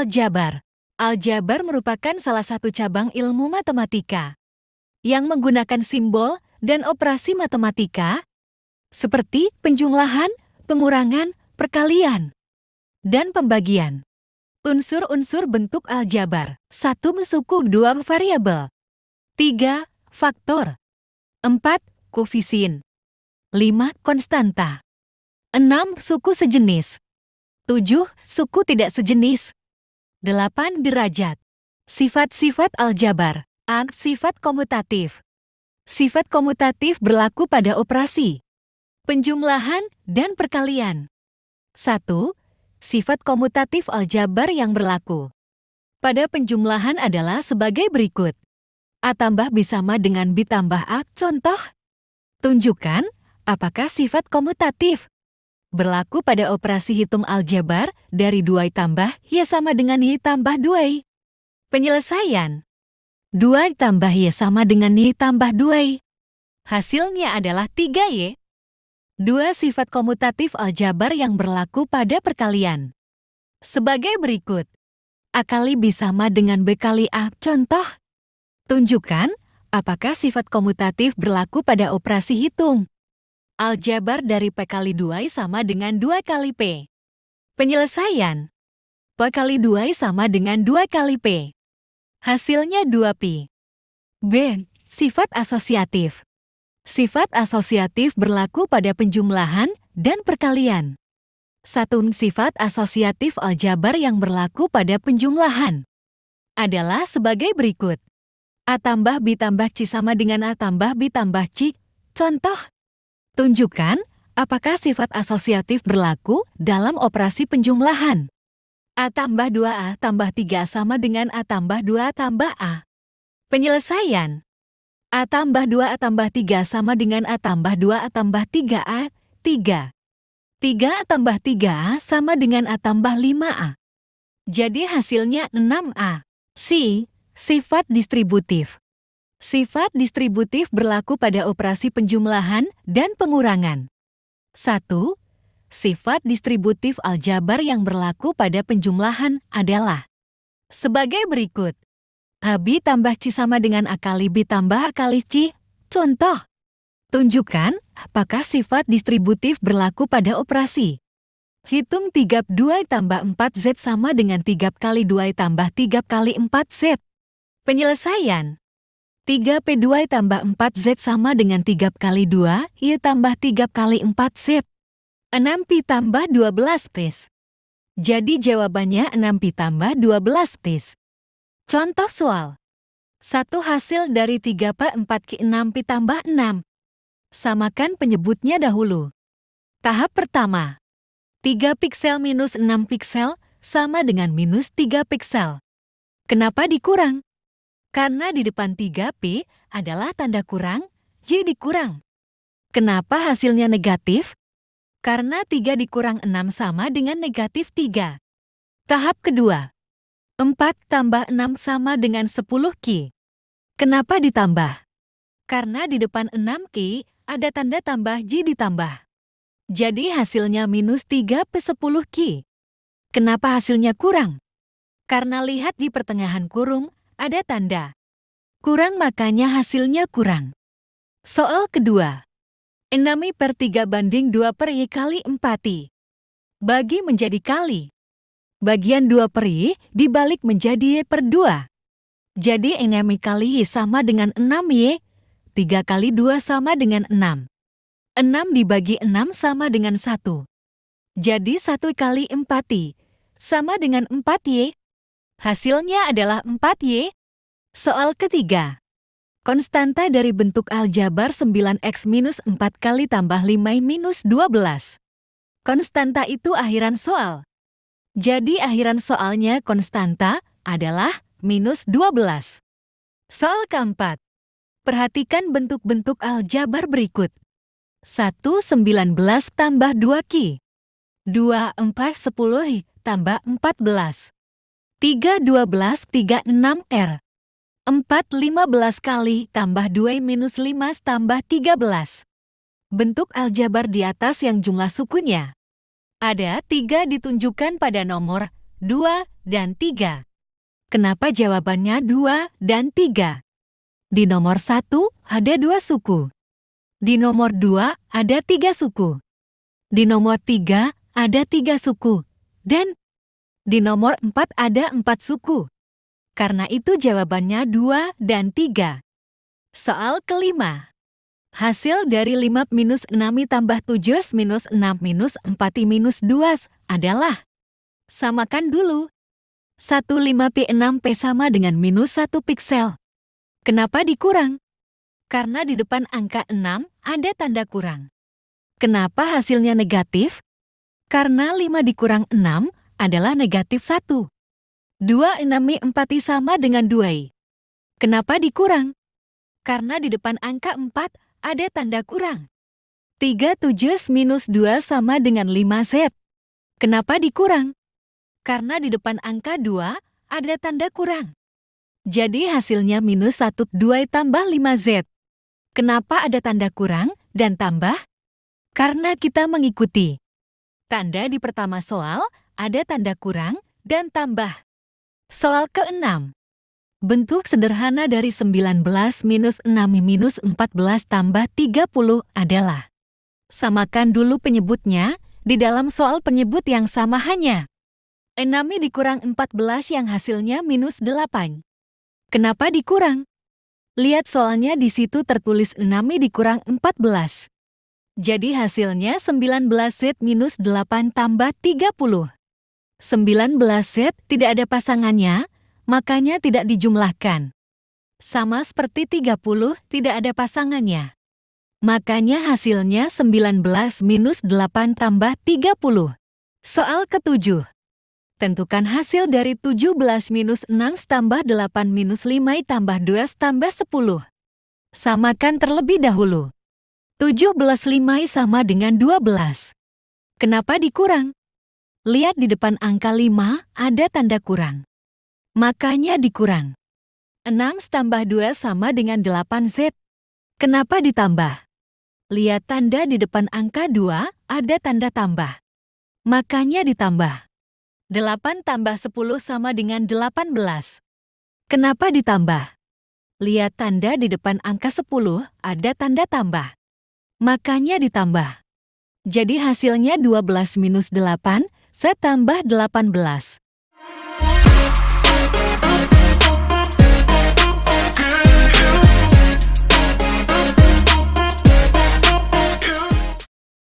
Aljabar. Aljabar merupakan salah satu cabang ilmu matematika yang menggunakan simbol dan operasi matematika seperti penjumlahan, pengurangan, perkalian, dan pembagian. Unsur-unsur bentuk aljabar. 1. Suku 2 variabel. 3. Faktor. 4. Koefisien. 5. Konstanta. 6. Suku sejenis. 7. Suku tidak sejenis. 8. Derajat. Sifat-sifat aljabar. A. Sifat komutatif. Sifat komutatif berlaku pada operasi penjumlahan dan perkalian. 1. Sifat komutatif aljabar yang berlaku pada penjumlahan adalah sebagai berikut. A tambah B sama dengan B tambah A. Contoh. Tunjukkan apakah sifat komutatif berlaku pada operasi hitung aljabar dari 2i tambah Y sama dengan Y tambah 2i. Penyelesaian. 2i tambah Y sama dengan Y tambah 2i. Hasilnya adalah 3y. 2 sifat komutatif aljabar yang berlaku pada perkalian sebagai berikut. A kali B sama dengan B kali A. Contoh. Tunjukkan apakah sifat komutatif berlaku pada operasi hitung aljabar dari P kali 2i sama dengan 2 kali P. Penyelesaian. P kali 2i sama dengan 2 kali P. Hasilnya 2pi. B. Sifat asosiatif. Sifat asosiatif berlaku pada penjumlahan dan perkalian. 1. Sifat asosiatif aljabar yang berlaku pada penjumlahan adalah sebagai berikut. A tambah B tambah C sama dengan A tambah B tambah C. Contoh. Tunjukkan apakah sifat asosiatif berlaku dalam operasi penjumlahan. A tambah 2A tambah 3 sama dengan A tambah 2A tambah A. Penyelesaian. A tambah 2A tambah 3 sama dengan A tambah 2A tambah 3A, 3. 3A tambah 3A sama dengan A tambah 5A. Jadi hasilnya 6A. C. Sifat distributif. Sifat distributif berlaku pada operasi penjumlahan dan pengurangan. 1. Sifat distributif aljabar yang berlaku pada penjumlahan adalah sebagai berikut. AB tambah C sama dengan A kali B tambah A kali C. Contoh. Tunjukkan apakah sifat distributif berlaku pada operasi hitung 3 2 tambah 4Z sama dengan 3 kali 2 tambah 3 kali 4Z. Penyelesaian. 3P2 tambah 4Z sama dengan 3 kali 2, Y tambah 3 kali 4Z. 6Pi tambah 12Ps. Jadi jawabannya 6Pi tambah 12Ps. Contoh soal. 1 hasil dari 3P 4Q 6Pi tambah 6. Samakan penyebutnya dahulu. Tahap pertama. 3 piksel minus 6 piksel sama dengan minus 3 piksel. Kenapa dikurang? Karena di depan 3P adalah tanda kurang, Y dikurang. Kenapa hasilnya negatif? Karena 3 dikurang 6 sama dengan negatif 3. Tahap kedua. 4 tambah 6 sama dengan 10Q. Kenapa ditambah? Karena di depan 6Q ada tanda tambah Y ditambah. Jadi hasilnya minus 3P10Q. Kenapa hasilnya kurang? Karena lihat di pertengahan kurung, ada tanda kurang makanya hasilnya kurang. Soal kedua. 6i per 3 banding 2 per Y kali 4i. Bagi menjadi kali. Bagian 2 per Y dibalik menjadi Y per 2. Jadi 6i kali Y sama dengan 6Y. 3 kali 2 sama dengan 6. 6 dibagi 6 sama dengan 1. Jadi 1 kali 4i sama dengan 4Y. Hasilnya adalah 4Y. Soal ketiga. Konstanta dari bentuk aljabar 9x minus 4 kali tambah 5y minus 12. Konstanta itu akhiran soal. Jadi akhiran soalnya konstanta adalah minus 12. Soal keempat. Perhatikan bentuk-bentuk aljabar berikut. 1 19 tambah 2Q. 2 4 10 tambah 14. 3 12 3 6R. 4 15 kali tambah 2 minus 5 tambah 13. Bentuk aljabar di atas yang jumlah sukunya ada 3 ditunjukkan pada nomor 2, dan 3. Kenapa jawabannya 2 dan 3? Di nomor 1 ada 2 suku. Di nomor 2 ada 3 suku. Di nomor 3 ada 3 suku. Dan di nomor 4 ada 4 suku. Karena itu jawabannya 2 dan 3. Soal kelima. Hasil dari 5 minus 6 tambah 7 minus 6 minus 4 minus 2 adalah. Samakan dulu. 15P6P sama dengan minus 1 piksel. Kenapa dikurang? Karena di depan angka 6 ada tanda kurang. Kenapa hasilnya negatif? Karena 5 dikurang 6 adalah negatif 1. 2 6i 4i sama dengan 2i. Kenapa dikurang? Karena di depan angka 4 ada tanda kurang. 3 7 minus 2 sama dengan 5z. Kenapa dikurang? Karena di depan angka 2 ada tanda kurang. Jadi hasilnya minus 1 2 tambah 5z. Kenapa ada tanda kurang dan tambah? Karena kita mengikuti. Tanda di pertama soal ada tanda kurang dan tambah. Soal ke-6. Bentuk sederhana dari 19 minus 6 minus 14 tambah 30 adalah. Samakan dulu penyebutnya di dalam soal penyebut yang sama hanya. 6 dikurang 14 yang hasilnya minus 8. Kenapa dikurang? Lihat soalnya di situ tertulis 6 dikurang 14. Jadi hasilnya 19z minus 8 tambah 30. 19z tidak ada pasangannya, makanya tidak dijumlahkan. Sama seperti 30 tidak ada pasangannya. Makanya hasilnya 19 minus 8 tambah 30. Soal ke-7. Tentukan hasil dari 17 minus 6 tambah 8 minus 5 tambah 2 tambah 10. Samakan terlebih dahulu. 17 5 sama dengan 12. Kenapa dikurang? Lihat di depan angka 5 ada tanda kurang. Makanya dikurang. 6 tambah 2 sama dengan 8z. Kenapa ditambah? Lihat tanda di depan angka 2 ada tanda tambah. Makanya ditambah. 8 tambah 10 sama dengan 18. Kenapa ditambah? Lihat tanda di depan angka 10 ada tanda tambah. Makanya ditambah. Jadi hasilnya 12 minus 8, Z tambah 18.